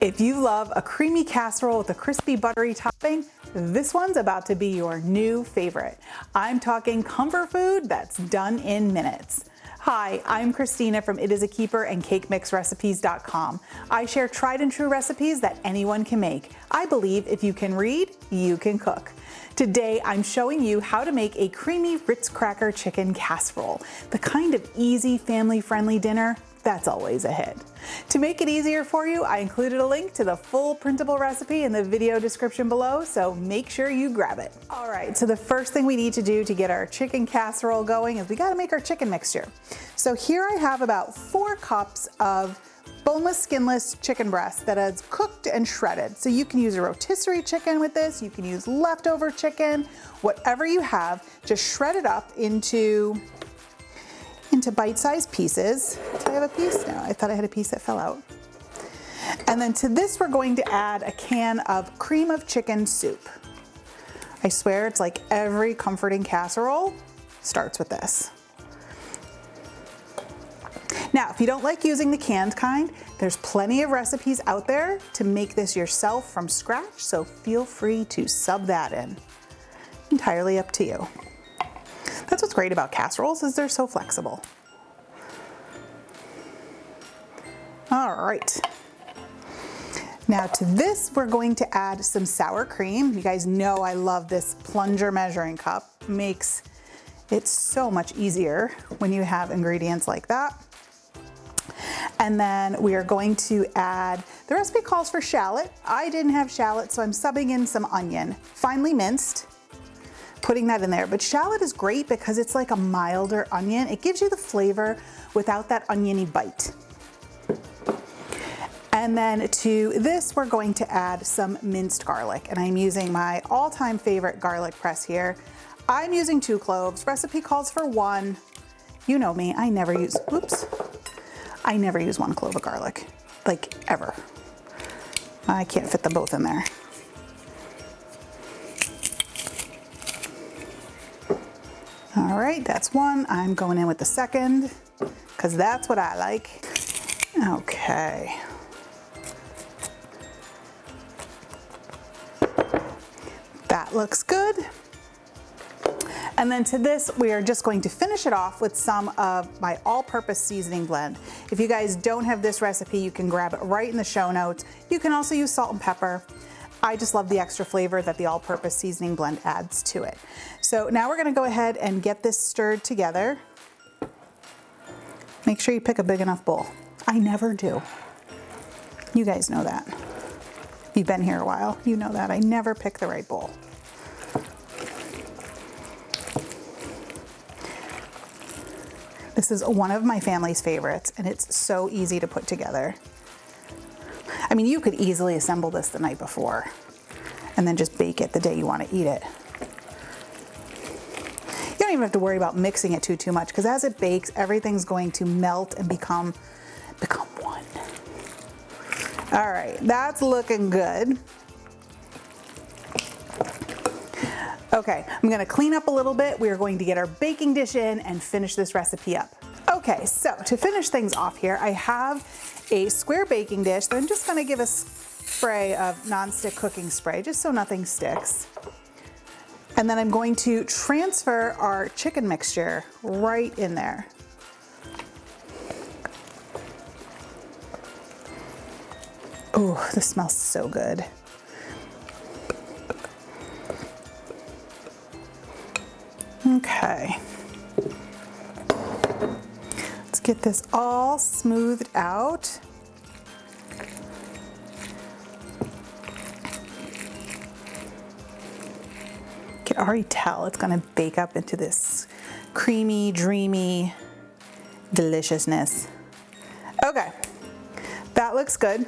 If you love a creamy casserole with a crispy buttery topping, this one's about to be your new favorite. I'm talking comfort food that's done in minutes. Hi, I'm Christina from It Is a Keeper and CakeMixRecipes.com. I share tried and true recipes that anyone can make. I believe if you can read, you can cook. Today, I'm showing you how to make a creamy Ritz Cracker Chicken Casserole, the kind of easy, family-friendly dinner that's always a hit. To make it easier for you, I included a link to the full printable recipe in the video description below, so make sure you grab it. All right, so the first thing we need to do to get our chicken casserole going is we gotta make our chicken mixture. So here I have about 4 cups of boneless, skinless chicken breast that is cooked and shredded. So you can use a rotisserie chicken with this, you can use leftover chicken, whatever you have, just shred it up into bite-sized pieces. Do I have a piece? No, I thought I had a piece that fell out. And then to this, we're going to add a can of cream of chicken soup. I swear it's like every comforting casserole starts with this. Now, if you don't like using the canned kind, there's plenty of recipes out there to make this yourself from scratch, so feel free to sub that in. Entirely up to you. That's what's great about casseroles, is they're so flexible. All right. Now to this, we're going to add some sour cream. You guys know I love this plunger measuring cup. Makes it so much easier when you have ingredients like that. And then we are going to add, the recipe calls for shallot. I didn't have shallot, so I'm subbing in some onion, finely minced. Putting that in there, but shallot is great because it's like a milder onion. It gives you the flavor without that oniony bite. And then to this, we're going to add some minced garlic, and I'm using my all-time favorite garlic press here. I'm using 2 cloves. Recipe calls for 1. You know me, I never use 1 clove of garlic, like ever. I can't fit them both in there. All right, that's 1. I'm going in with the second, because that's what I like. Okay. That looks good. And then to this, we are just going to finish it off with some of my all-purpose seasoning blend. If you guys don't have this recipe, you can grab it right in the show notes. You can also use salt and pepper. I just love the extra flavor that the all-purpose seasoning blend adds to it. So now we're gonna go ahead and get this stirred together. Make sure you pick a big enough bowl. I never do. You guys know that. You've been here a while, you know that. I never pick the right bowl. This is one of my family's favorites, and it's so easy to put together. I mean, you could easily assemble this the night before and then just bake it the day you want to eat it. You don't even have to worry about mixing it too much, because as it bakes, everything's going to melt and become one. All right, that's looking good. Okay, I'm gonna clean up a little bit. We are going to get our baking dish in and finish this recipe up. Okay, so to finish things off here, I have a square baking dish that I'm just gonna give a spray of nonstick cooking spray, just so nothing sticks. And then I'm going to transfer our chicken mixture right in there. Oh, this smells so good. Okay. Let's get this all smoothed out. You can already tell it's gonna bake up into this creamy, dreamy deliciousness. Okay, that looks good.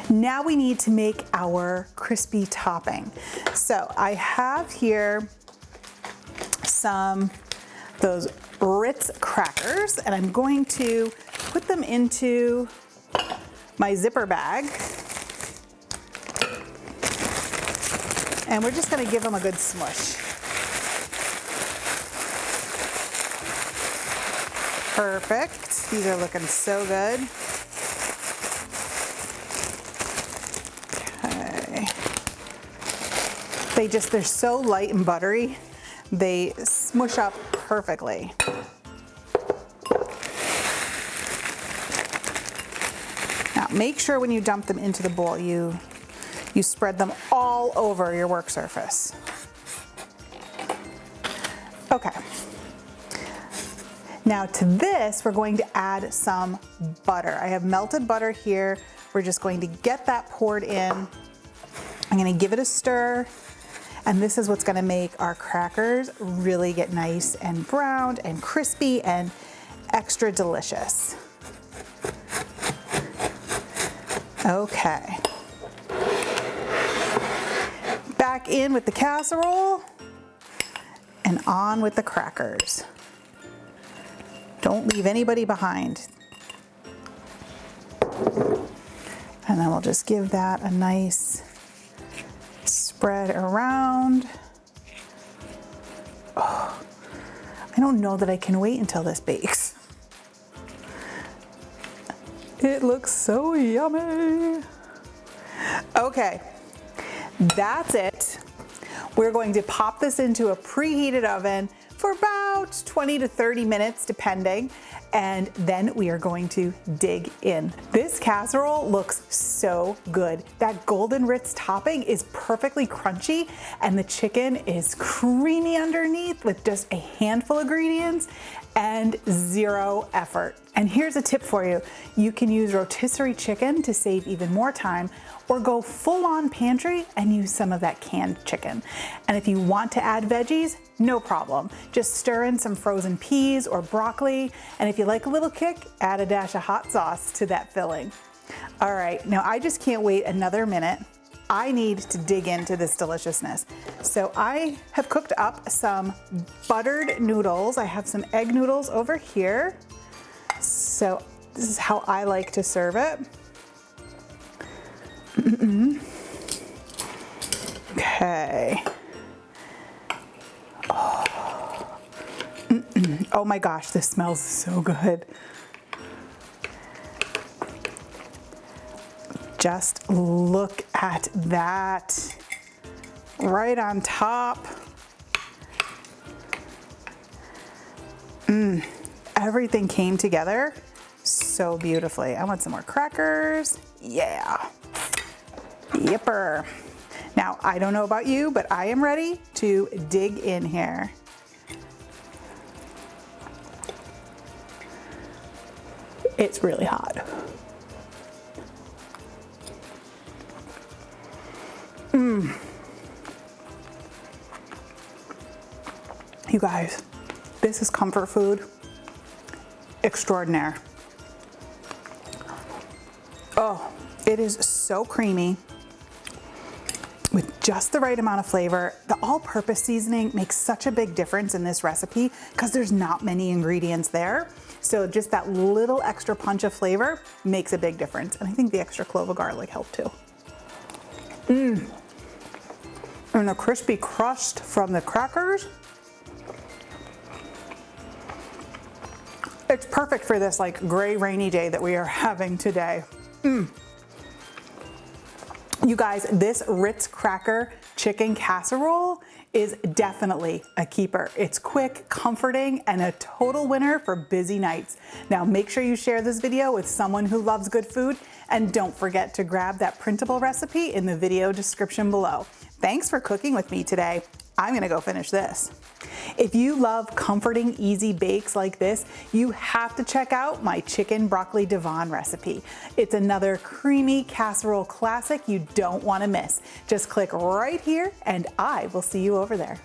Now we need to make our crispy topping. So I have here some those Ritz crackers, and I'm going to put them into my zipper bag. And we're just gonna give them a good smush. Perfect. These are looking so good. They're so light and buttery. They smush up perfectly. Now make sure when you dump them into the bowl, you spread them all over your work surface. Okay. Now to this, we're going to add some butter. I have melted butter here. We're just going to get that poured in. I'm gonna give it a stir, and this is what's gonna make our crackers really get nice and browned and crispy and extra delicious. Okay. Back in with the casserole and on with the crackers. Don't leave anybody behind. And then we'll just give that a nice spread around. Oh, I don't know that I can wait until this bakes. It looks so yummy. Okay, that's it. We're going to pop this into a preheated oven for about 20 to 30 minutes, depending, and then we are going to dig in. This casserole looks so good. That golden Ritz topping is perfectly crunchy, and the chicken is creamy underneath with just a handful of ingredients and zero effort. And here's a tip for you. You can use rotisserie chicken to save even more time, or go full on pantry and use some of that canned chicken. And if you want to add veggies, no problem. Just stir in some frozen peas or broccoli, and if you like a little kick, add a dash of hot sauce to that filling. All right, now I just can't wait another minute. I need to dig into this deliciousness. So I have cooked up some buttered noodles. I have some egg noodles over here. So this is how I like to serve it. Okay. Oh my gosh, this smells so good. Just look at that right on top. Everything came together so beautifully. I want some more crackers. Yeah. Yipper. Now, I don't know about you, but I am ready to dig in here. It's really hot. You guys, this is comfort food extraordinaire. Oh, it is so creamy with just the right amount of flavor. The all-purpose seasoning makes such a big difference in this recipe because there's not many ingredients there. So just that little extra punch of flavor makes a big difference. And I think the extra clove of garlic helped too. And the crispy crust from the crackers. It's perfect for this like gray rainy day that we are having today. You guys, this Ritz Cracker Chicken Casserole is definitely a keeper. It's quick, comforting, and a total winner for busy nights. Now make sure you share this video with someone who loves good food, and don't forget to grab that printable recipe in the video description below. Thanks for cooking with me today. I'm gonna go finish this. If you love comforting, easy bakes like this, you have to check out my chicken broccoli Devon recipe. It's another creamy casserole classic you don't wanna miss. Just click right here and I will see you over there.